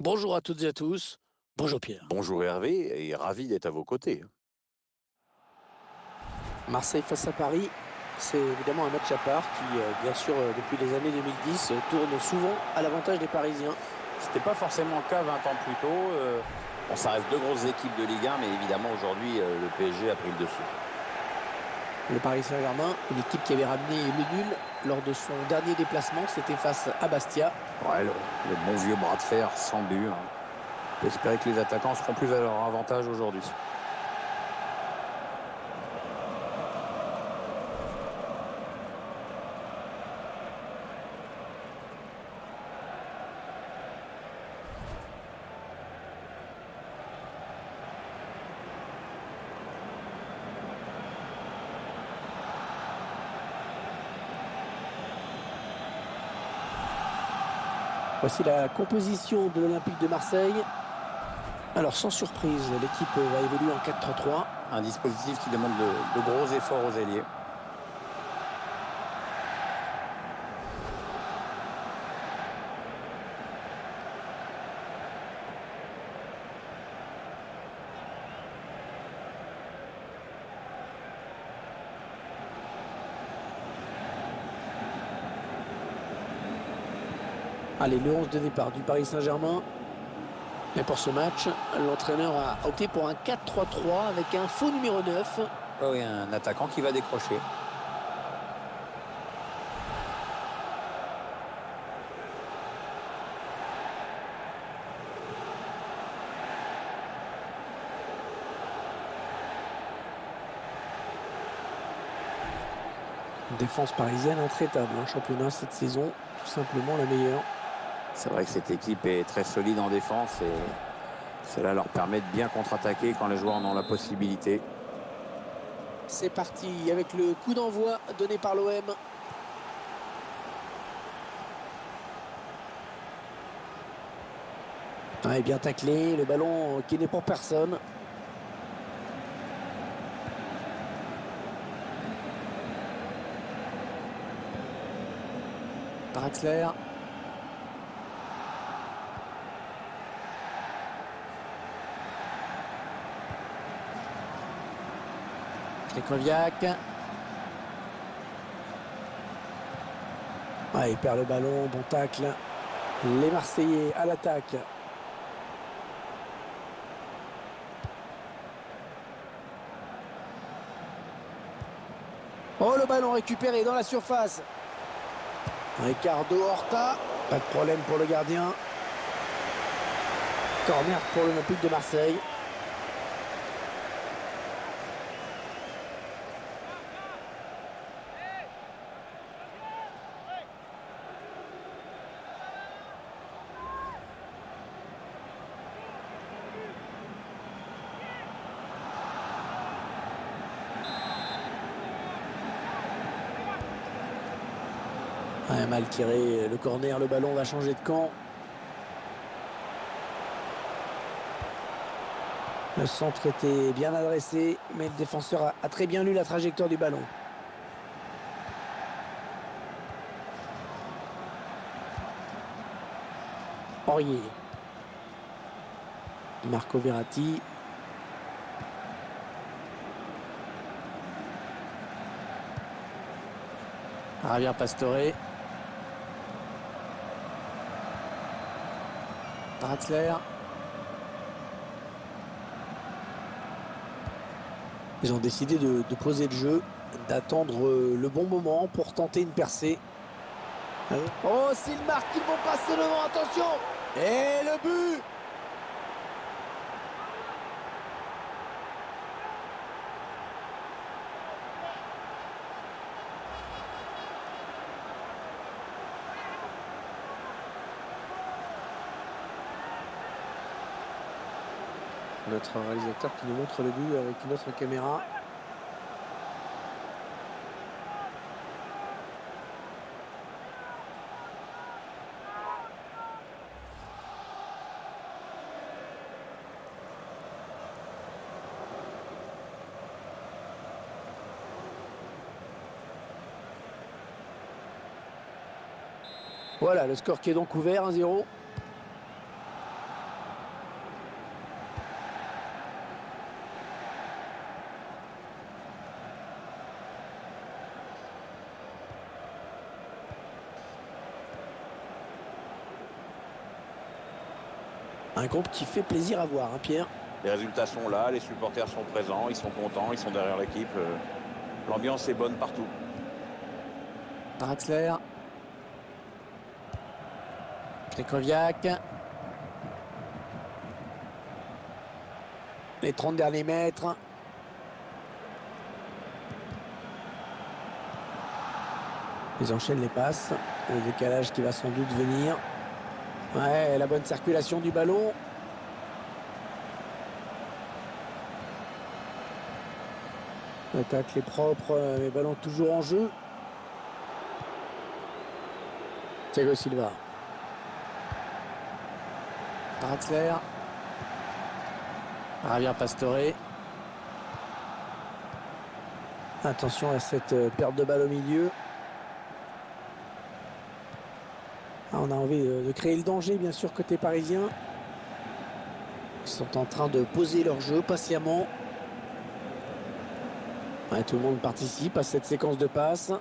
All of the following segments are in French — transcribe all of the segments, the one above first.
Bonjour à toutes et à tous. Bonjour Pierre. Bonjour Hervé et ravi d'être à vos côtés. Marseille face à Paris, c'est évidemment un match à part qui, bien sûr, depuis les années 2010, tourne souvent à l'avantage des Parisiens. C'était pas forcément le cas 20 ans plus tôt. Bon, ça reste deux grosses équipes de Ligue 1, mais évidemment aujourd'hui le PSG a pris le dessus. Le Paris Saint-Germain, une équipe qui avait ramené le nul lors de son dernier déplacement, c'était face à Bastia. Ouais, le bon vieux bras de fer sans but, hein. J'espère que les attaquants seront plus à leur avantage aujourd'hui. Voici la composition de l'Olympique de Marseille. Alors, sans surprise, l'équipe va évoluer en 4-3-3. Un dispositif qui demande de gros efforts aux ailiers. Allez, le 11 de départ du Paris Saint-Germain. Et pour ce match, l'entraîneur a opté pour un 4-3-3 avec un faux numéro 9. Oh, oui, un attaquant qui va décrocher. Une défense parisienne intraitable en championnat cette saison, tout simplement la meilleure. C'est vrai que cette équipe est très solide en défense et cela leur permet de bien contre-attaquer quand les joueurs en ont la possibilité. C'est parti avec le coup d'envoi donné par l'OM. Ouais, bien taclé, le ballon qui n'est pour personne. Draxler. Krychowiak. Ah, il perd le ballon, bon tacle. Les Marseillais à l'attaque. Oh, le ballon récupéré dans la surface. Ricardo Horta. Pas de problème pour le gardien. Corner pour l'Olympique de Marseille. Ouais, mal tiré le corner, le ballon va changer de camp. Le centre était bien adressé, mais le défenseur a très bien lu la trajectoire du ballon. Aurier. Marco Verratti. Javier Pastore. Draxler. Ils ont décidé de poser le jeu, d'attendre le bon moment pour tenter une percée. Oh, s'ils marquent, ils vont passer devant, attention! Et le but! Notre réalisateur qui nous montre le but avec une autre caméra. Voilà, le score qui est donc ouvert, 1-0. Un groupe qui fait plaisir à voir, hein, Pierre. Les résultats sont là, les supporters sont présents, ils sont contents, ils sont derrière l'équipe. L'ambiance est bonne partout. Draxler. Krychowiak. Les 30 derniers mètres. Ils enchaînent les passes. Le décalage qui va sans doute venir. Ouais, la bonne circulation du ballon. L'attaque est propre, les ballons toujours en jeu. Thiago Silva. Draxler. Javier Pastore. Attention à cette perte de balle au milieu. Ah, on a envie de créer le danger, bien sûr, côté parisien. Ils sont en train de poser leur jeu patiemment. Ouais, tout le monde participe à cette séquence de passes.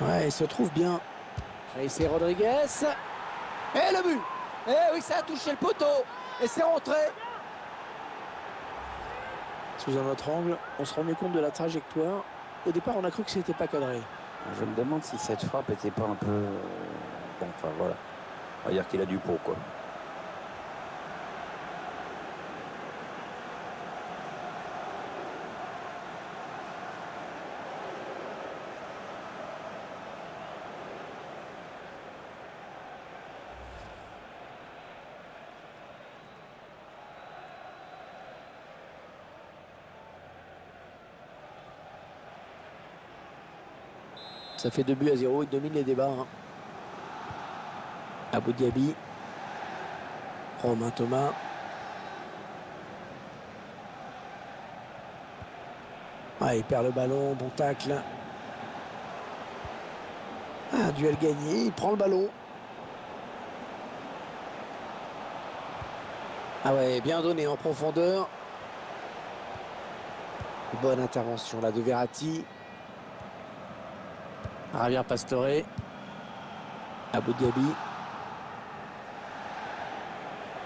Ouais, il se trouve bien. C'est Rodriguez. Et le but. Et oui, ça a touché le poteau. Et c'est rentré. Sous un autre angle, on se rend mieux compte de la trajectoire. Au départ, on a cru que c'était pas cadré. Je me demande si cette frappe était pas un peu... Bon, enfin voilà. On va dire qu'il a du pot, quoi. Ça fait 2-0, il domine les débats. Hein. Abou Diaby. Romain Thomas. Ah, il perd le ballon, bon tacle. Ah, duel gagné, il prend le ballon. Ah ouais, bien donné en profondeur. Bonne intervention là de Verratti. Javier Pastore. Abou Diaby.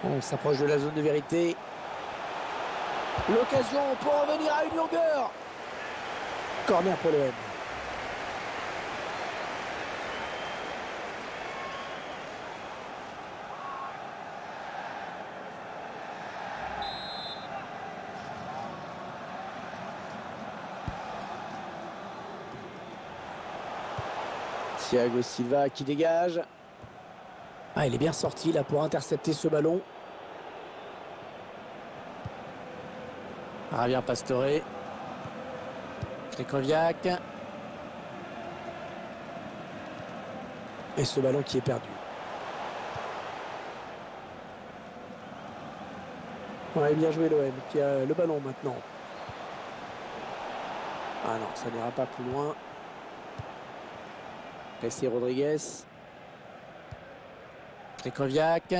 On s'approche de la zone de vérité. L'occasion pour revenir à une longueur. Corner pour le M. Thiago Silva qui dégage. Ah, il est bien sorti là pour intercepter ce ballon. Javier Pastore. Krychowiak. Et ce ballon qui est perdu. Ouais, bien joué l'OM qui a le ballon maintenant. Ah non, ça n'ira pas plus loin. C'est Rodriguez. Krychowiak.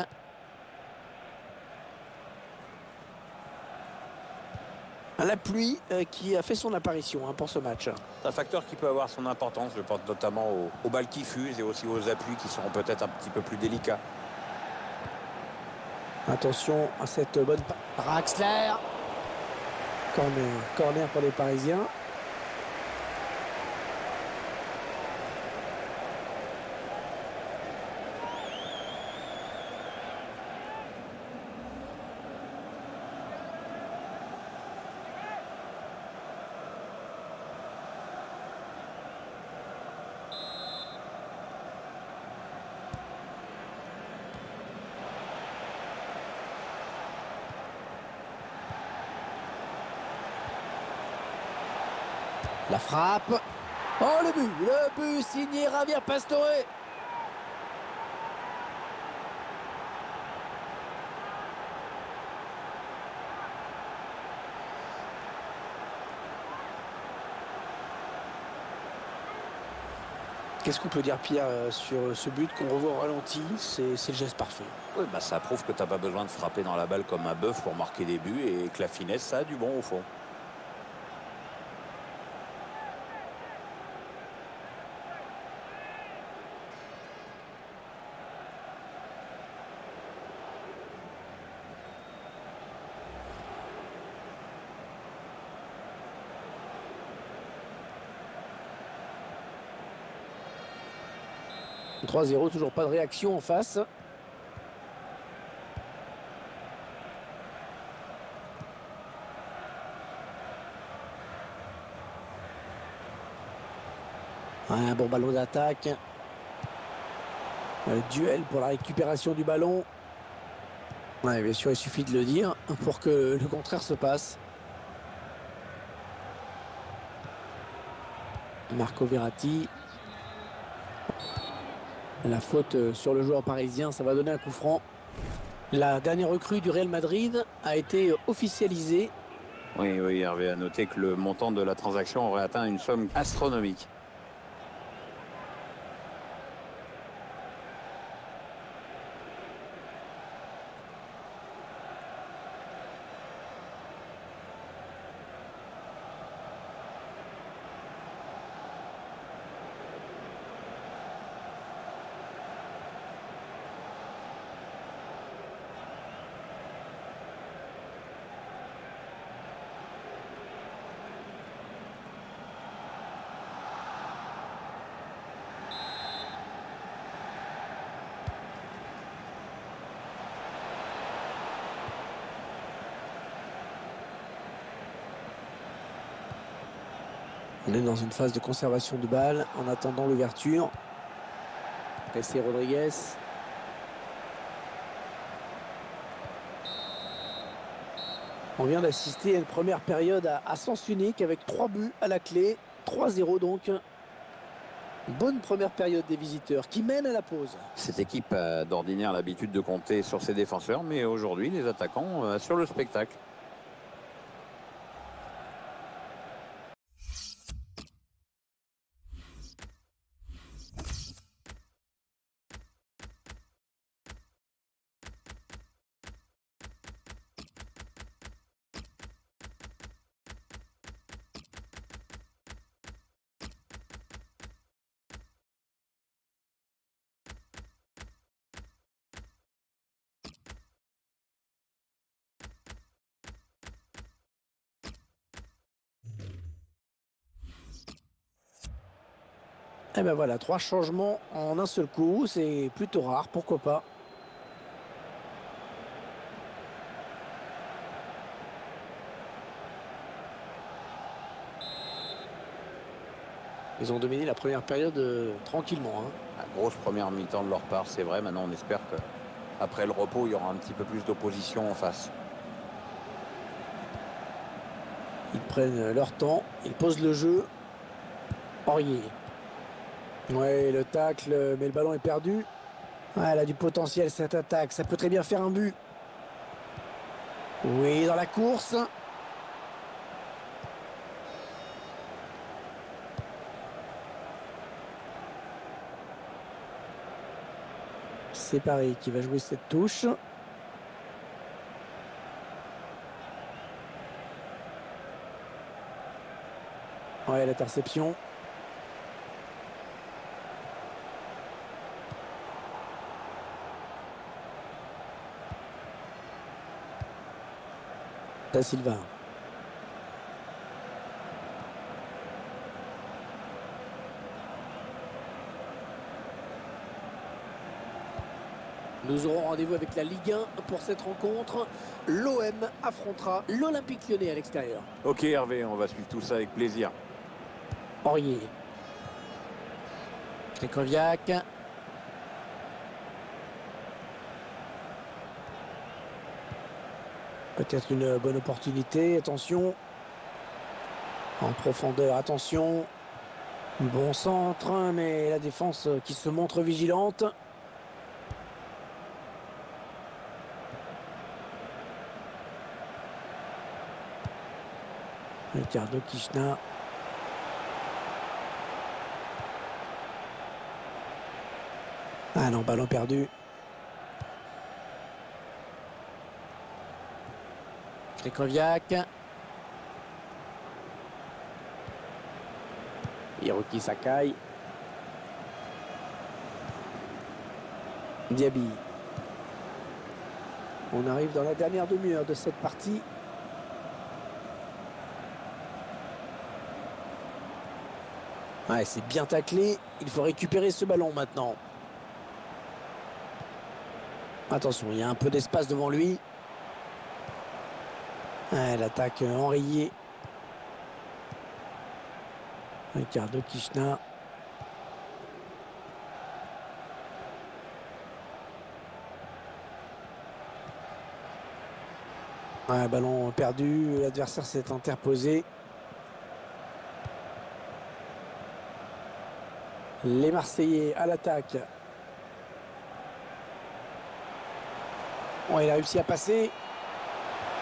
La pluie qui a fait son apparition pour ce match. C'est un facteur qui peut avoir son importance. Je pense notamment aux balles qui fusent et aussi aux appuis qui seront peut-être un petit peu plus délicats. Attention à cette bonne... Draxler. Corner pour les Parisiens. La frappe. Oh, le but signé Javier Pastore. Qu'est-ce qu'on peut dire, Pierre, sur ce but qu'on revoit au ralenti? C'est le geste parfait. Oui, bah, ça prouve que tu n'as pas besoin de frapper dans la balle comme un bœuf pour marquer des buts et que la finesse, ça a du bon au fond. « 3-0, toujours pas de réaction en face. Un bon ballon d'attaque. Duel pour la récupération du ballon. Ouais, bien sûr, il suffit de le dire pour que le contraire se passe. Marco Verratti. La faute sur le joueur parisien, ça va donner un coup franc. La dernière recrue du Real Madrid a été officialisée. Oui, oui, Hervé a noté que le montant de la transaction aurait atteint une somme astronomique. On est dans une phase de conservation de balle en attendant l'ouverture. Pressé Rodriguez. On vient d'assister à une première période à sens unique avec 3 buts à la clé. 3-0 donc. Bonne première période des visiteurs qui mènent à la pause. Cette équipe a d'ordinaire l'habitude de compter sur ses défenseurs, mais aujourd'hui, les attaquants assurent le spectacle. Et ben voilà, 3 changements en un seul coup, c'est plutôt rare, pourquoi pas. Ils ont dominé la première période tranquillement. La grosse première mi-temps de leur part, c'est vrai. Maintenant, on espère qu'après le repos, il y aura un petit peu plus d'opposition en face. Ils prennent leur temps, ils posent le jeu. Aurier. Ouais, le tacle, mais le ballon est perdu. Ouais, elle a du potentiel cette attaque, ça peut très bien faire un but. Oui, dans la course. C'est Paris qui va jouer cette touche. Ouais, l'interception. Da Silva. Nous aurons rendez-vous avec la Ligue 1 pour cette rencontre. L'OM affrontera l'Olympique Lyonnais à l'extérieur. Ok Hervé, on va suivre tout ça avec plaisir. Aurier. Krychowiak. Peut-être une bonne opportunité, attention. En profondeur, attention. Bon centre, mais la défense qui se montre vigilante. Ricardo Kishna. ballon perdu. Krychowiak. Hiroki Sakai. Diaby. On arrive dans la dernière demi-heure de cette partie. Ouais, c'est bien taclé. Il faut récupérer ce ballon maintenant. Attention, il y a un peu d'espace devant lui. Ouais, l'attaque enrayée. Ricardo Kishna. Ouais, ballon perdu. L'adversaire s'est interposé. Les Marseillais à l'attaque. Oh, il a réussi à passer.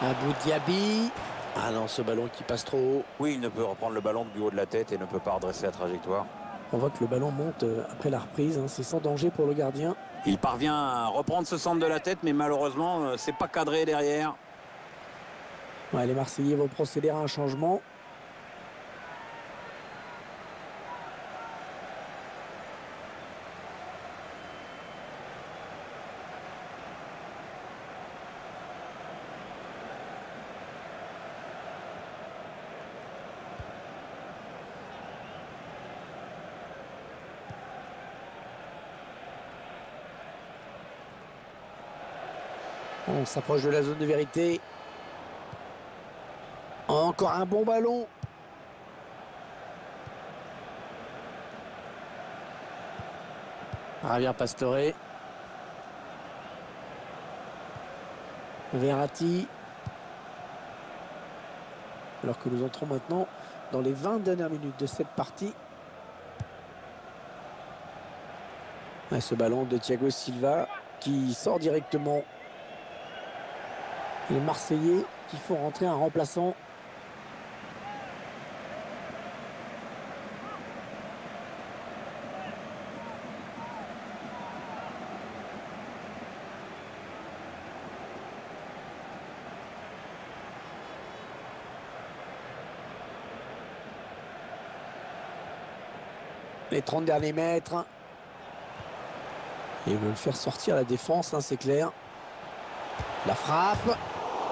Abou Diaby. Ah non, ce ballon qui passe trop haut. Oui, il ne peut reprendre le ballon du haut de la tête et ne peut pas redresser la trajectoire. On voit que le ballon monte après la reprise. Hein. C'est sans danger pour le gardien. Il parvient à reprendre ce centre de la tête, mais malheureusement, c'est pas cadré derrière. Ouais, les Marseillais vont procéder à un changement. On s'approche de la zone de vérité. Encore un bon ballon. Javier Pastore. Verratti. Alors que nous entrons maintenant dans les 20 dernières minutes de cette partie. Et ce ballon de Thiago Silva qui sort directement. Les Marseillais qui font rentrer un remplaçant. Les 30 derniers mètres. Ils veulent faire sortir la défense, hein, c'est clair. La frappe.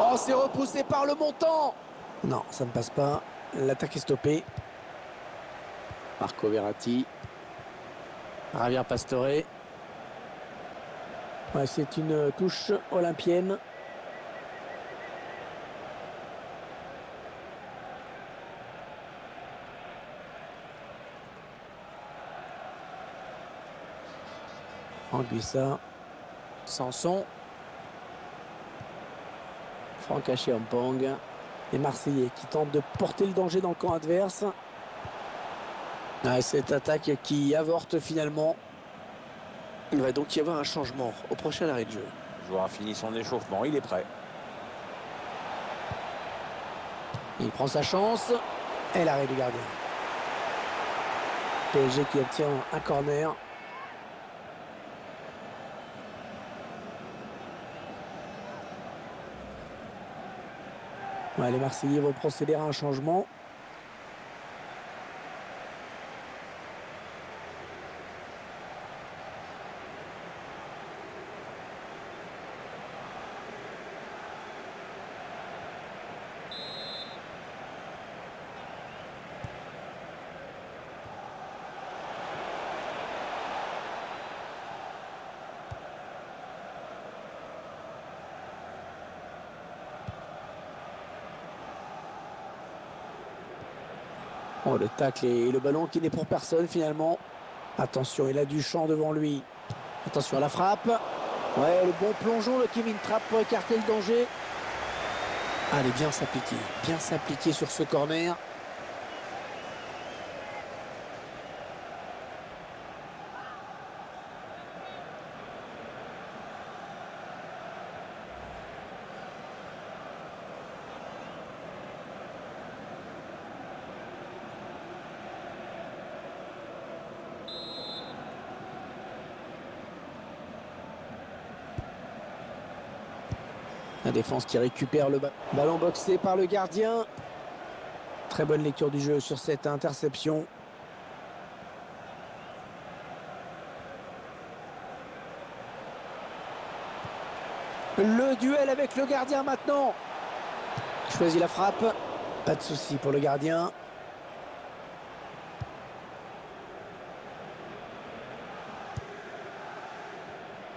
Oh, c'est repoussé par le montant. Non, ça ne passe pas. L'attaque est stoppée. Marco Verratti. Javier Pastore. Ouais, c'est une touche olympienne. Anguissa. Sanson. Franck Acheampong. Les Marseillais qui tentent de porter le danger dans le camp adverse. Cette attaque qui avorte finalement. Il va donc y avoir un changement au prochain arrêt de jeu. Le joueur a fini son échauffement, il est prêt. Il prend sa chance. Et l'arrêt du gardien. PSG qui obtient un corner. Ouais, les Marseillais vont procéder à un changement. Oh, le tacle et le ballon qui n'est pour personne finalement. Attention, il a du champ devant lui. Attention à la frappe. Ouais, le bon plongeon de Kevin Trapp pour écarter le danger. Allez, bien s'appliquer sur ce corner. La défense qui récupère le ballon boxé par le gardien. Très bonne lecture du jeu sur cette interception. Le duel avec le gardien maintenant. Choisit la frappe. Pas de souci pour le gardien.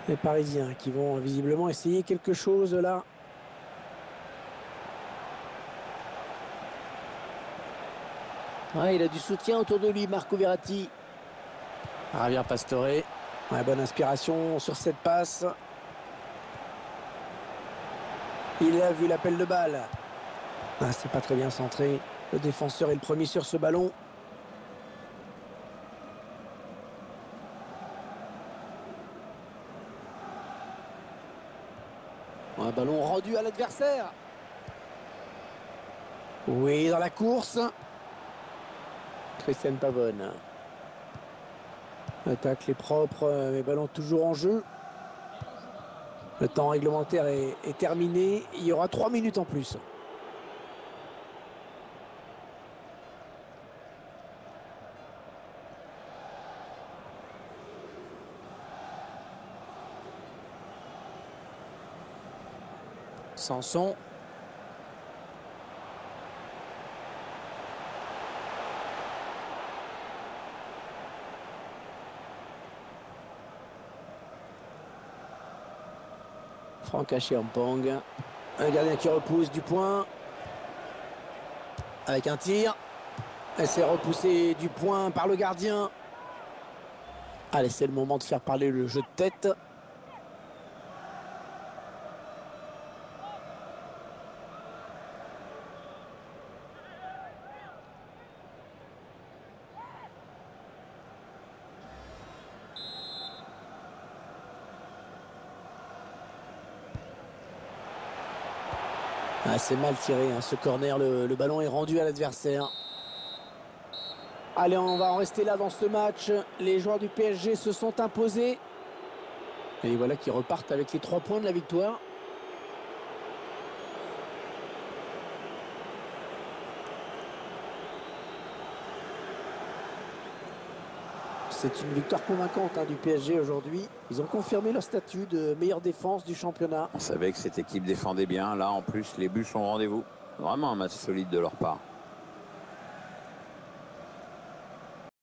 Les Parisiens qui vont visiblement essayer quelque chose là. Ouais, il a du soutien autour de lui, Marco Verratti. Javier Pastore. Ouais, bonne inspiration sur cette passe. Il a vu l'appel de balle. Ah, c'est pas très bien centré. Le défenseur est le premier sur ce ballon. Un ballon rendu à l'adversaire. Oui, dans la course. Christian Pavone. L'attaque est propre, mais ballon toujours en jeu. Le temps réglementaire est terminé. Il y aura 3 minutes en plus. Sanson. Franck Achiampong. Un gardien qui repousse du point. Avec un tir. Elle s'est repoussée du point par le gardien. Allez, c'est le moment de faire parler le jeu de tête. Ah, c'est mal tiré, hein, ce corner. Le ballon est rendu à l'adversaire. Allez, on va en rester là dans ce match. Les joueurs du PSG se sont imposés. Et voilà qu'ils repartent avec les 3 points de la victoire. C'est une victoire convaincante du PSG aujourd'hui. Ils ont confirmé leur statut de meilleure défense du championnat. On savait que cette équipe défendait bien. Là, en plus, les buts sont au rendez-vous. Vraiment un match solide de leur part.